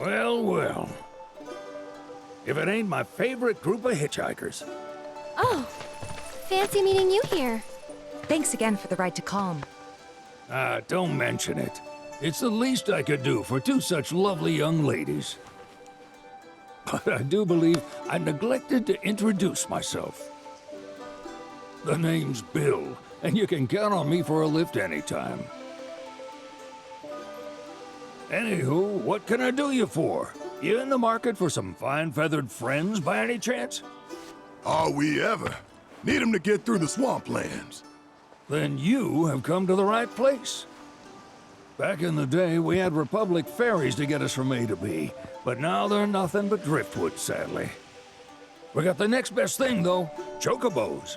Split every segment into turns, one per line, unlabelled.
Well, well. If it ain't my favorite group of hitchhikers.
Oh, fancy meeting you here.
Thanks again for the ride to Calm.
Ah, don't mention it. It's the least I could do for two such lovely young ladies. But I do believe I neglected to introduce myself. The name's Bill, and you can count on me for a lift anytime. Anywho, what can I do you for? You in the market for some fine-feathered friends by any chance?
Are we ever? Need 'em to get through the swamplands.
Then you have come to the right place. Back in the day, we had Republic ferries to get us from A to B, but now they're nothing but driftwood, sadly. We got the next best thing, though, chocobos.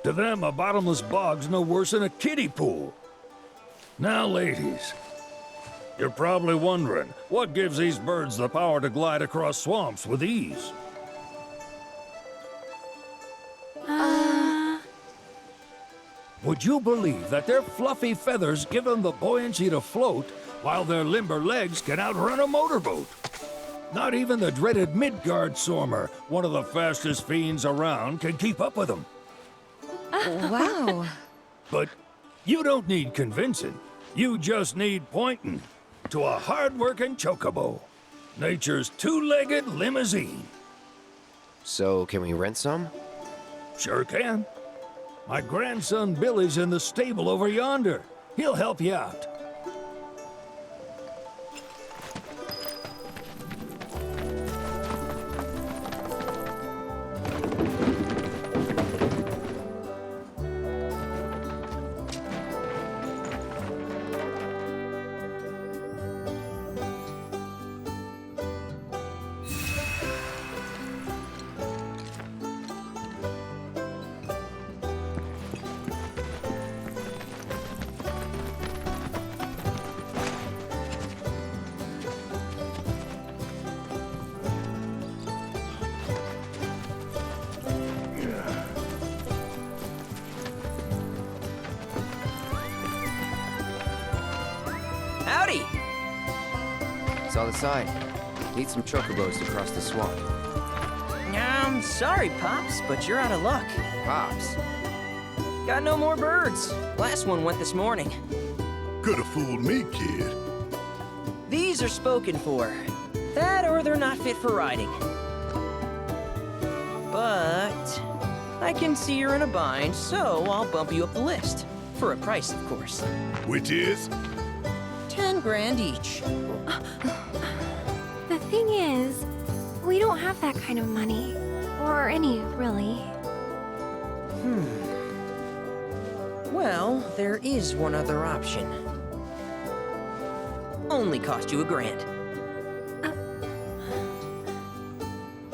To them, a bottomless bog's no worse than a kiddie pool. Now, ladies, you're probably wondering, what gives these birds the power to glide across swamps with ease? Would you believe that their fluffy feathers give them the buoyancy to float, while their limber legs can outrun a motorboat? Not even the dreaded Midgard Sormer, one of the fastest fiends around, can keep up with them.
Wow.
But you don't need convincing. You just need pointing to a hard-working chocobo. Nature's two-legged limousine.
So, can we rent some?
Sure can. My grandson Billy's in the stable over yonder. He'll help you out.
Howdy!
Saw the sign. Need some chocobos to cross the swamp.
Sorry, Pops, but you're out of luck.
Pops.
Got no more birds. Last one went this morning.
Could've fooled me, kid.
These are spoken for. That or they're not fit for riding. But I can see you're in a bind, so I'll bump you up the list. For a price, of course.
Which is?
10 grand each.
The thing is, we don't have that kind of money. Or any, really.
Well, there is one other option. Only cost you $1,000.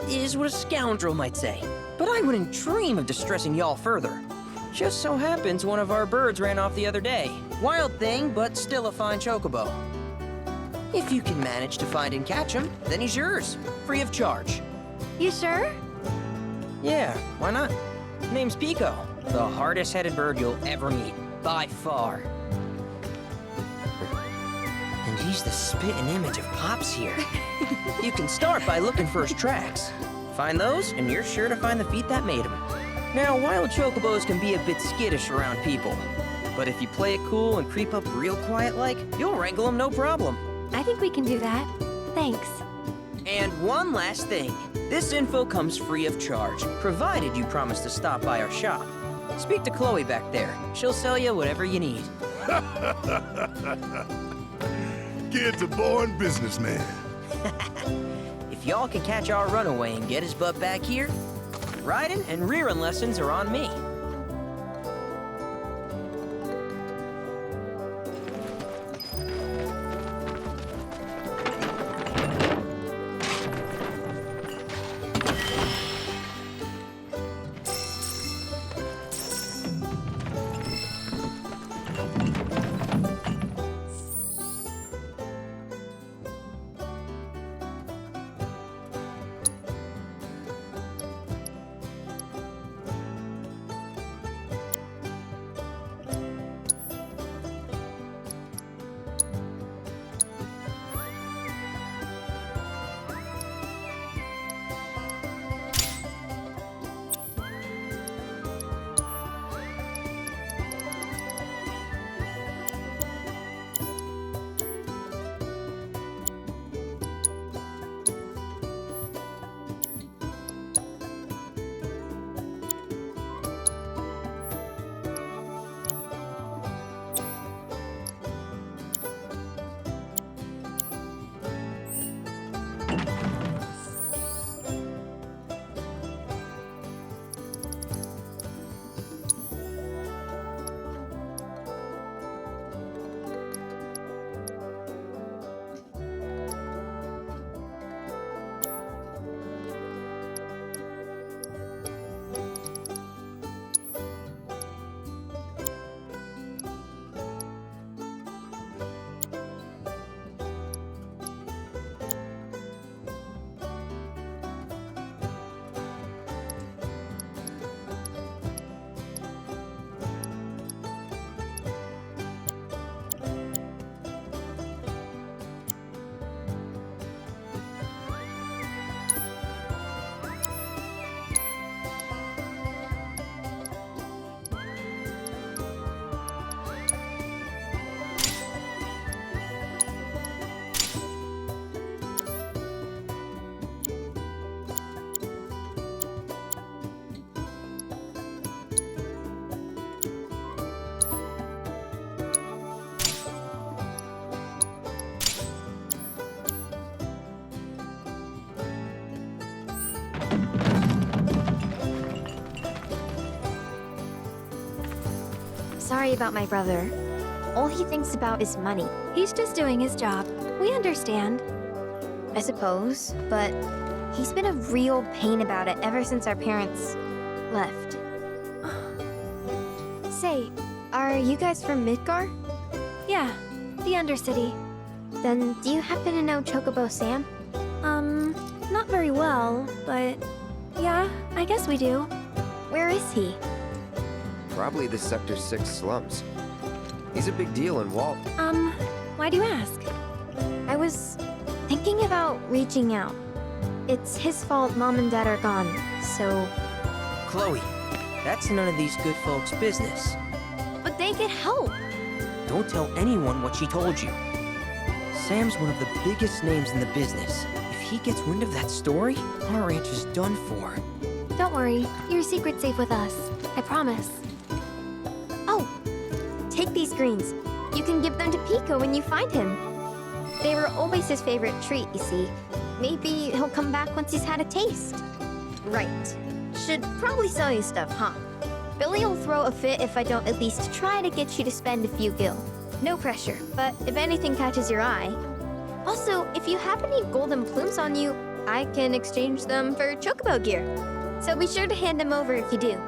Is what a scoundrel might say. But I wouldn't dream of distressing y'all further. Just so happens one of our birds ran off the other day. Wild thing, but still a fine chocobo. If you can manage to find and catch him, then he's yours, free of charge.
You sure?
Yeah, why not? Name's Pico, the hardest-headed bird you'll ever meet, by far. And he's the spit and image of Pops here. You can start by looking for his tracks. Find those, and you're sure to find the feet that made him. Now, wild chocobos can be a bit skittish around people. But if you play it cool and creep up real quiet-like, you'll wrangle them no problem.
I think we can do that. Thanks.
And one last thing. This info comes free of charge, provided you promise to stop by our shop. Speak to Chloe back there. She'll sell you whatever you need.
Kid's a born businessman.
If y'all can catch our runaway and get his butt back here, riding and rearing lessons are on me.
sorry about my brother. All he thinks about is money. He's just doing his job. We understand. I suppose, but he's been a real pain about it ever since our parents left. Say, are you guys from Midgar? Yeah, the Undercity. Then do you happen to know Chocobo Sam? Not very well, but yeah, I guess we do. Where is he?
Probably the Sector 6 slums. He's a big deal in Walt.
Why do you ask? I was thinking about reaching out. It's his fault Mom and Dad are gone, so...
Chloe, that's none of these good folks' business.
But they get help.
Don't tell anyone what she told you. Sam's one of the biggest names in the business. If he gets wind of that story, our ranch is done for.
Don't worry, your secret's safe with us. I promise. Oh, take these greens. You can give them to Pico when you find him. They were always his favorite treat, you see. Maybe he'll come back once he's had a taste. Right. Should probably sell you stuff, huh? Billy will throw a fit if I don't at least try to get you to spend a few gil. No pressure, but if anything catches your eye. Also, if you have any golden plumes on you, I can exchange them for chocobo gear. So be sure to hand them over if you do.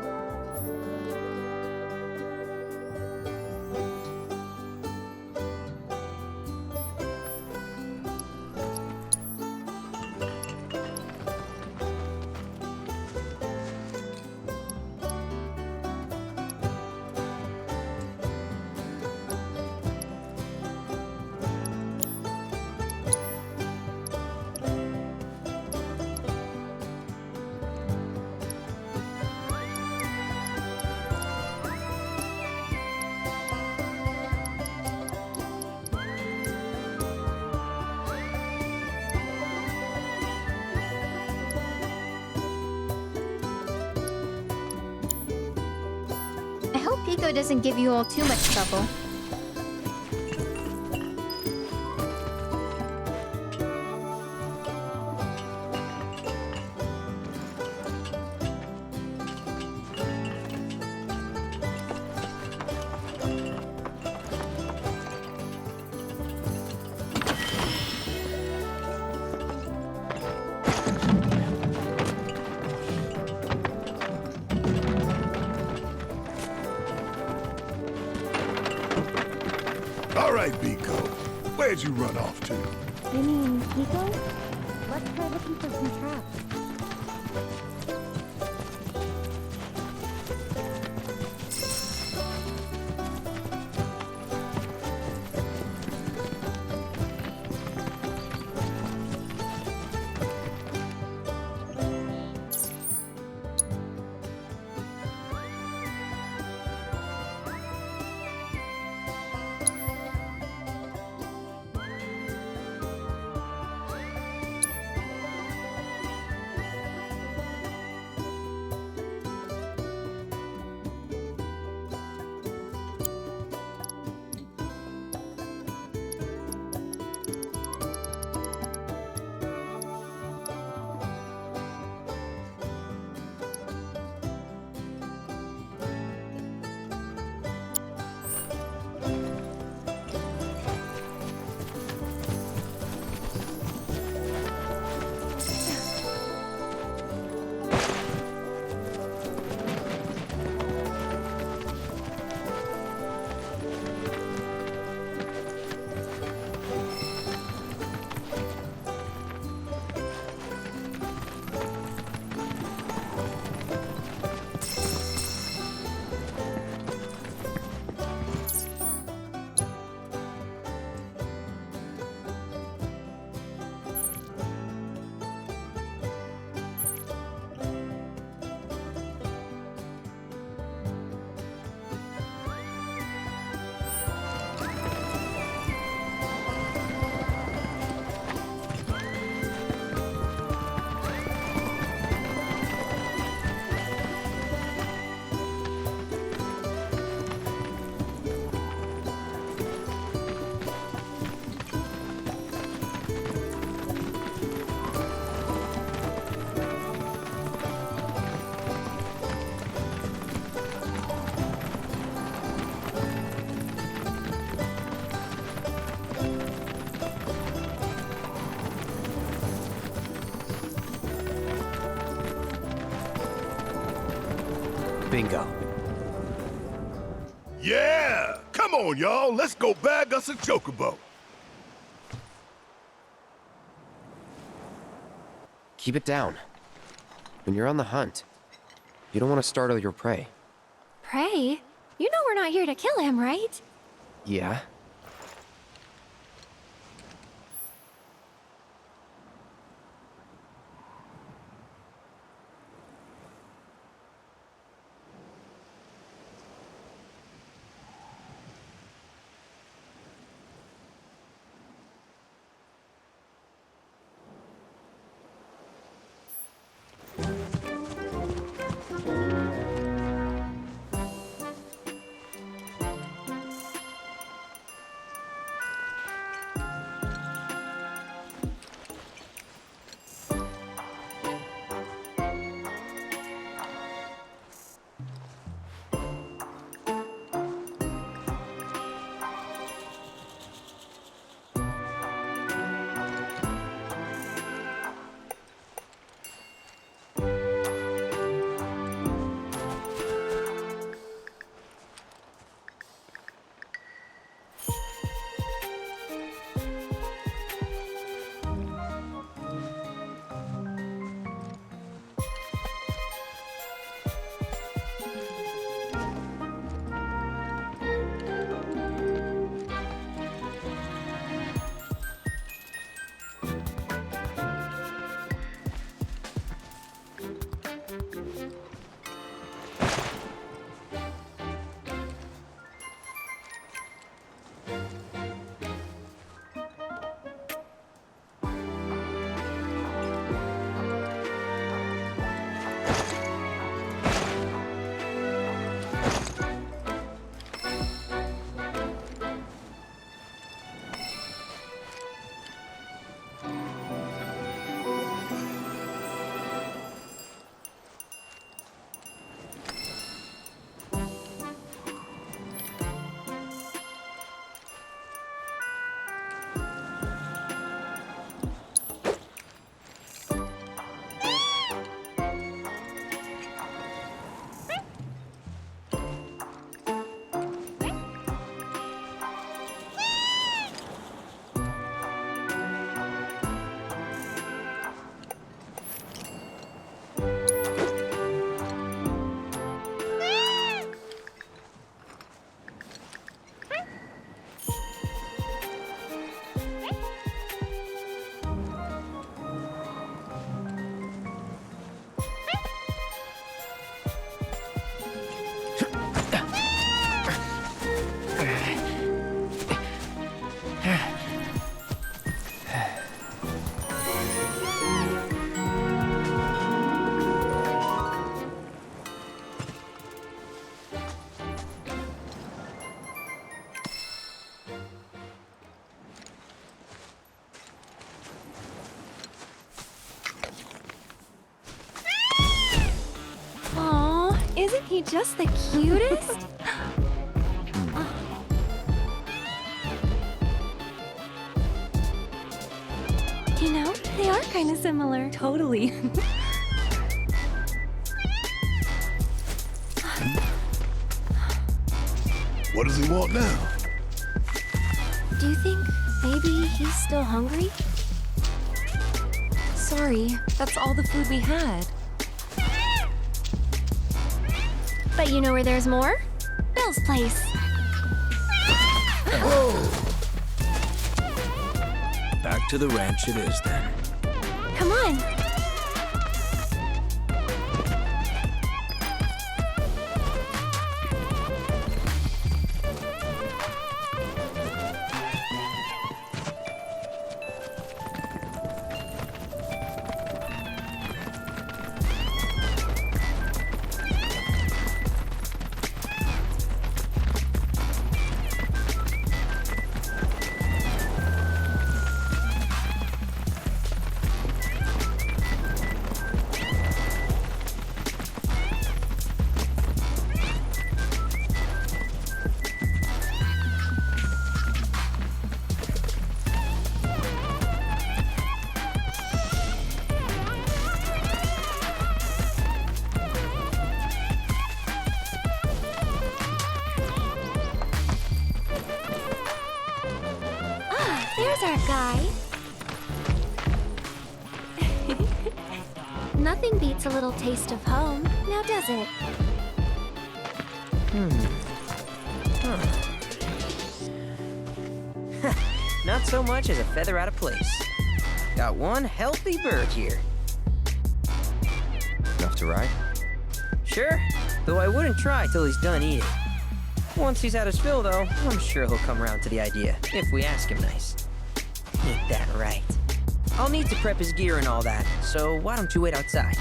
I hope Pico doesn't give you all too much trouble.
All right, Pico. Where'd you run off to?
You mean Pico? Let's try looking for some traps.
Bingo.
Yeah! Come on, y'all. Let's go bag us a chocobo.
Keep it down. When you're on the hunt, you don't want to startle your prey.
Prey? You know we're not here to kill him, right?
Yeah?
Isn't he just the cutest? You know, they are kind of similar.
Totally.
What does he want now?
Do you think maybe he's still hungry?
Sorry, that's all the food we had.
But you know where there's more? Bill's place.
Back to the ranch it is then.
Come on. there's our guy. Nothing beats a little taste of home, now does it?
Not so much as a feather out of place. Got one healthy bird here.
Enough to ride?
Sure, though I wouldn't try till he's done eating. Once he's had his fill, though, I'm sure he'll come around to the idea, if we ask him nice. Ain't that right? I'll need to prep his gear and all that, so why don't you wait outside?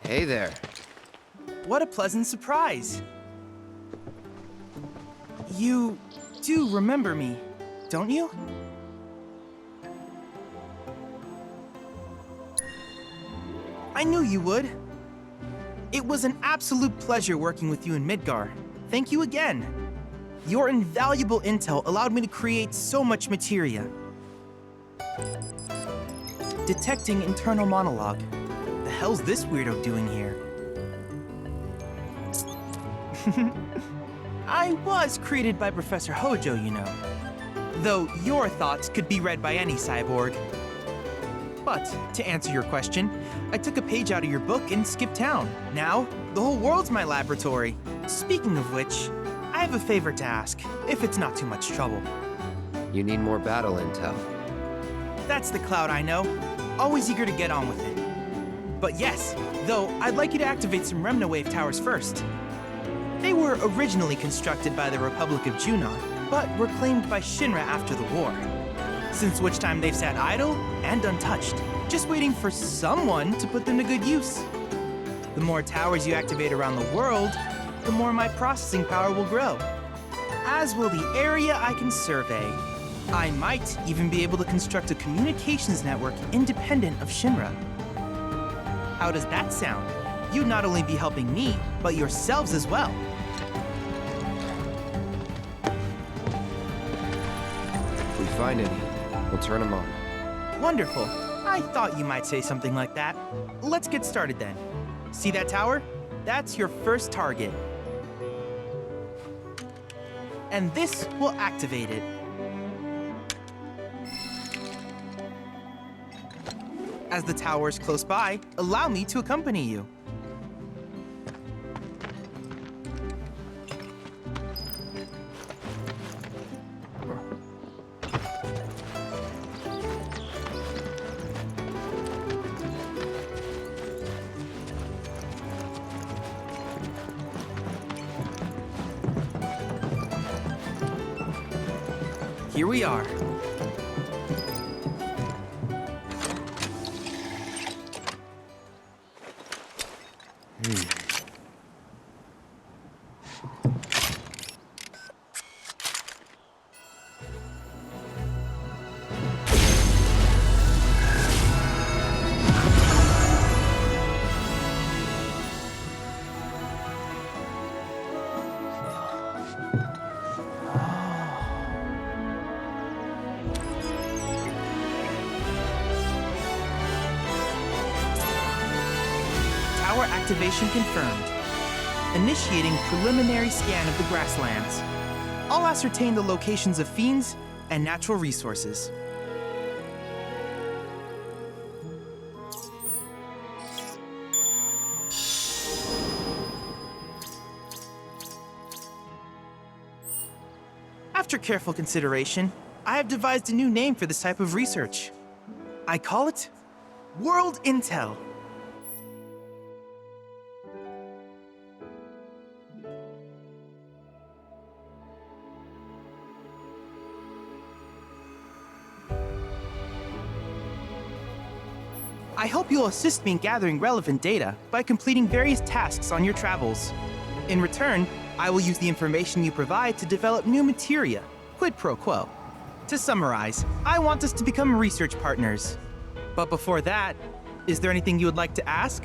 Hey there.
What a pleasant surprise. You do remember me, don't you? I knew you would. It was an absolute pleasure working with you in Midgar. Thank you again. Your invaluable intel allowed me to create so much materia. Detecting internal monologue. The hell's this weirdo doing here? I was created by Professor Hojo, you know. Though your thoughts could be read by any cyborg. But, to answer your question, I took a page out of your book and skipped town. Now, the whole world's my laboratory. Speaking of which, I have a favor to ask, if it's not too much trouble.
You need more battle intel.
That's the Cloud I know. Always eager to get on with it. But yes, though, I'd like you to activate some Remna Wave towers first. They were originally constructed by the Republic of Junon, but were claimed by Shinra after the war. Since which time they've sat idle and untouched, just waiting for someone to put them to good use. The more towers you activate around the world, the more my processing power will grow. As will the area I can survey. I might even be able to construct a communications network independent of Shinra. How does that sound? You'd not only be helping me, but yourselves as well.
If we find any, we'll turn them on.
Wonderful. I thought you might say something like that. Let's get started then. See that tower? That's your first target. And this will activate it. As the tower is close by, allow me to accompany you. Here we are. Tower activation confirmed. Initiating preliminary scan of the grasslands. I'll ascertain the locations of fiends and natural resources. After careful consideration, I have devised a new name for this type of research. I call it World Intel. I hope you'll assist me in gathering relevant data by completing various tasks on your travels. In return, I will use the information you provide to develop new materia, quid pro quo. To summarize, I want us to become research partners. But before that, is there anything you would like to ask?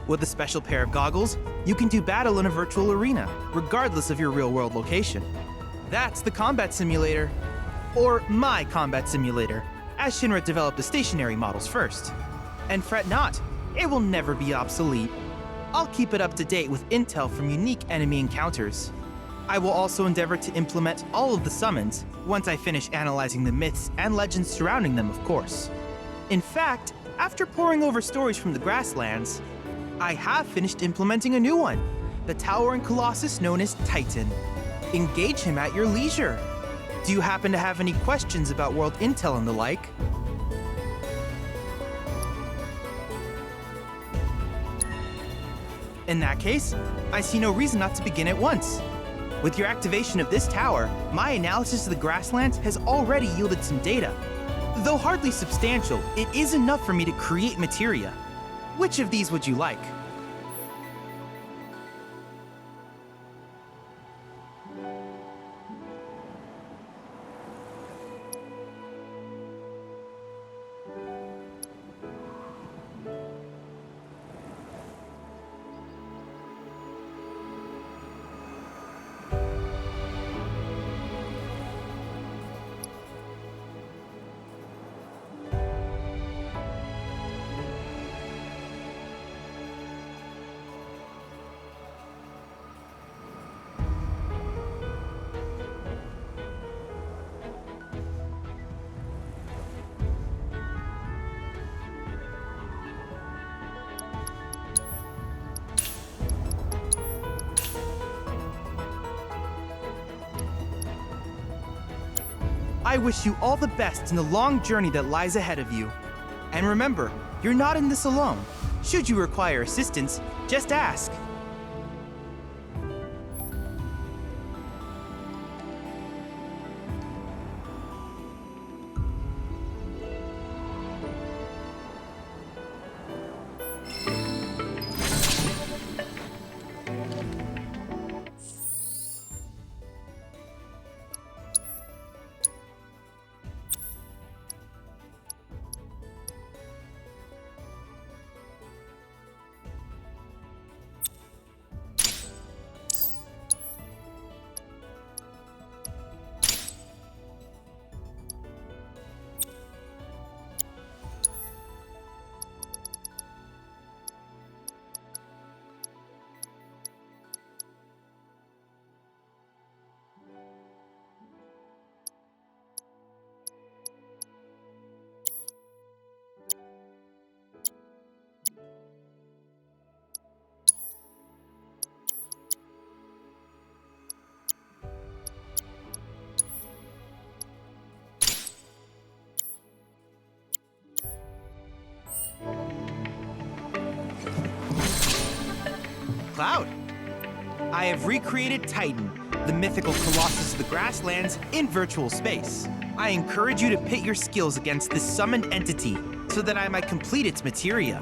With a special pair of goggles, you can do battle in a virtual arena, regardless of your real-world location. That's the combat simulator. or my combat simulator, as Shinra developed the stationary models first. And fret not, it will never be obsolete. I'll keep it up to date with intel from unique enemy encounters. I will also endeavor to implement all of the summons once I finish analyzing the myths and legends surrounding them, of course. In fact, after poring over stories from the grasslands, I have finished implementing a new one, the towering colossus known as Titan. Engage him at your leisure. Do you happen to have any questions about world intel and the like? In that case, I see no reason not to begin at once. With your activation of this tower, my analysis of the grasslands has already yielded some data. Though hardly substantial, it is enough for me to create materia. Which of these would you like? I wish you all the best in the long journey that lies ahead of you. And remember, you're not in this alone. Should you require assistance, just ask. Cloud. I have recreated Titan, the mythical colossus of the grasslands, in virtual space. I encourage you to pit your skills against this summoned entity so that I might complete its materia.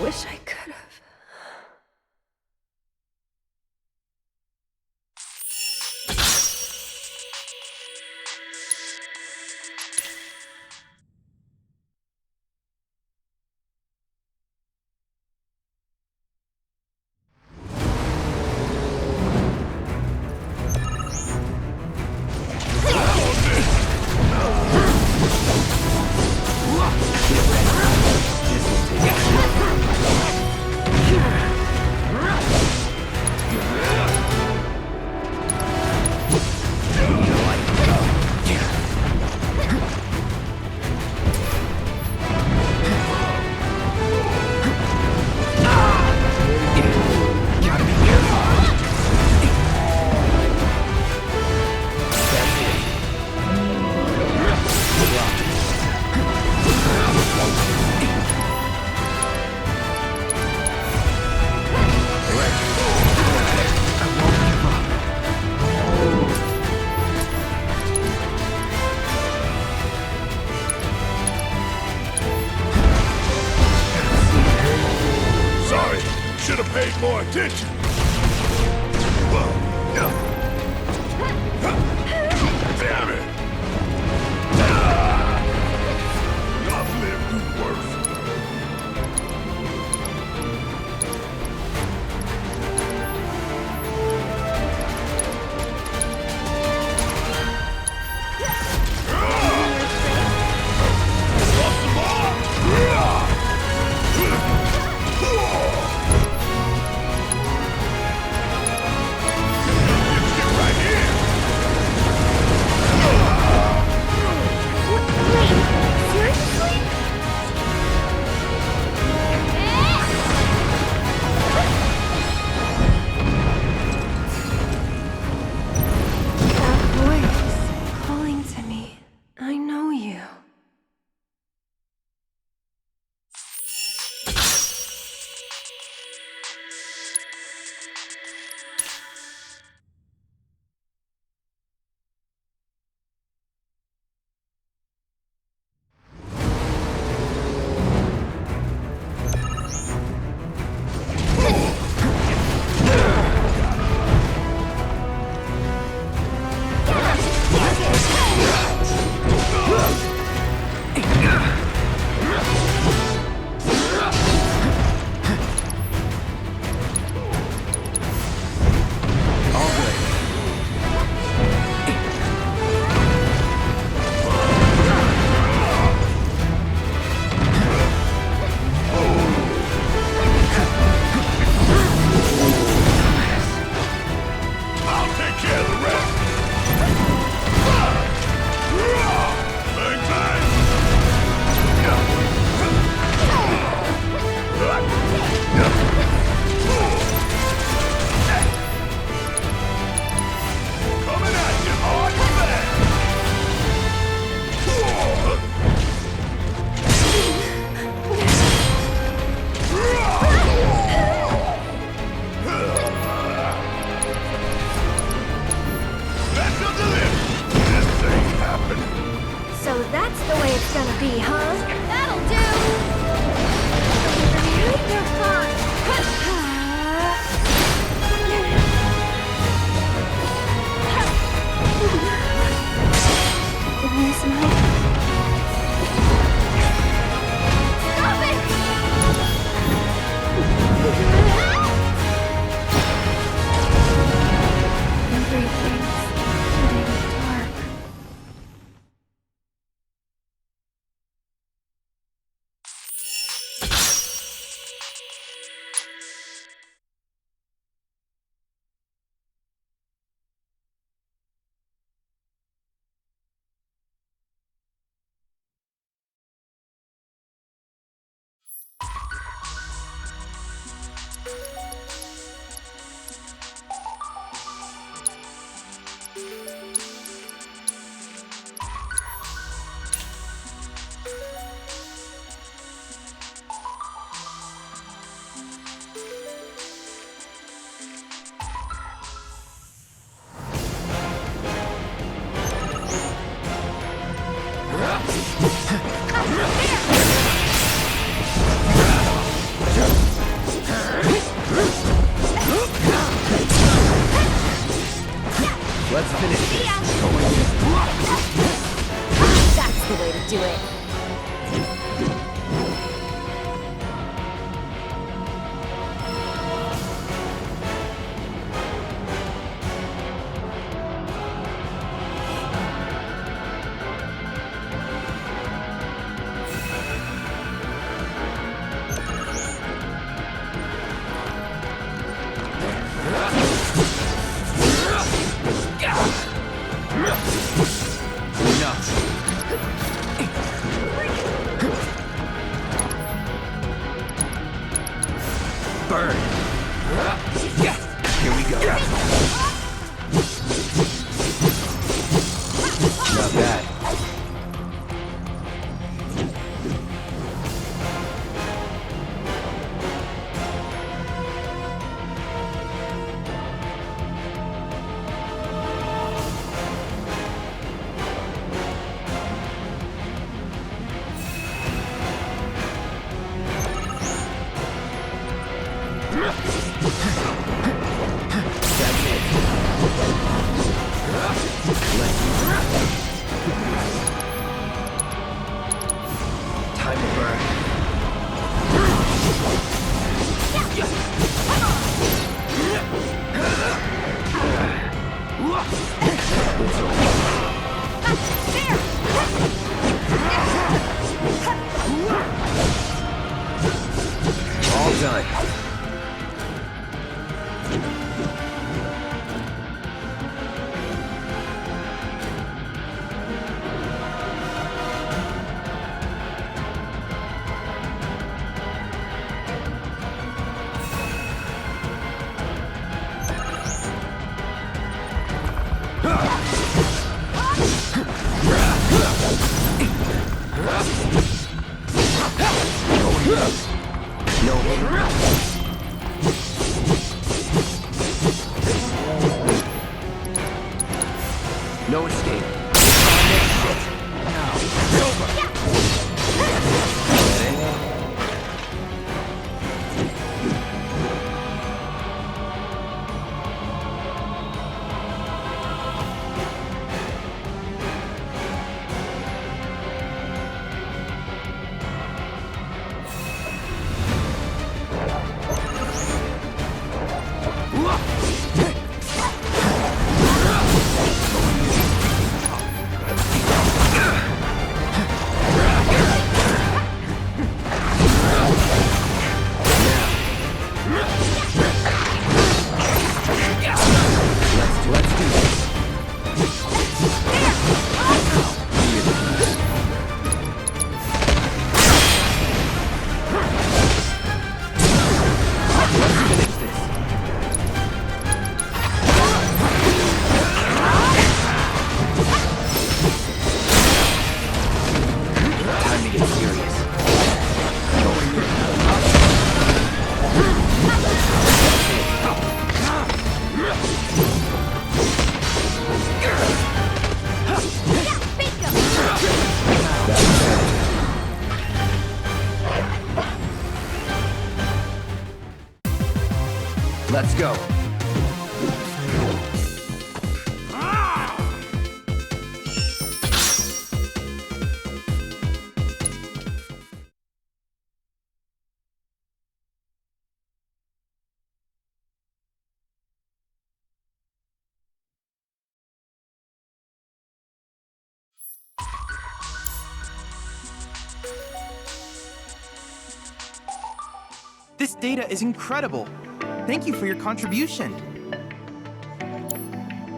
wish I could have.
Sorry, should have paid more attention. Damn it! I've lived through worse. Lost the ball! Right here!
Seriously?
That voice calling to me. I know you.
I'll take care of the rest. Bang, bang. Coming at you hard and That's a delivery. This ain't happening.
So that's the way it's gonna be, huh? That'll do! You're fine!
Where's my...
do it.
Burn. Here we go.
Not bad. That's it. Time to burn. All done. No No escape. Let's do this. Let's finish this. Time to get serious. Let's go.
This data is incredible. Thank you for your contribution.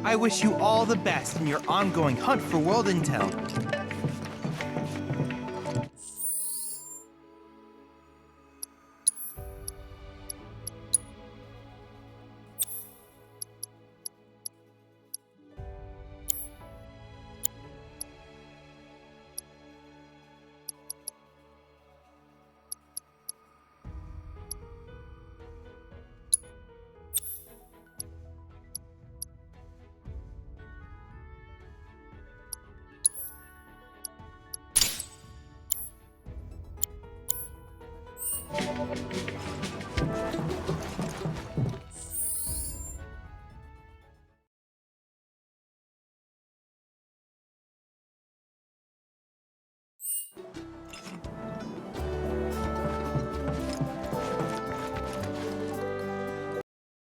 I wish you all the best in your ongoing hunt for world intel.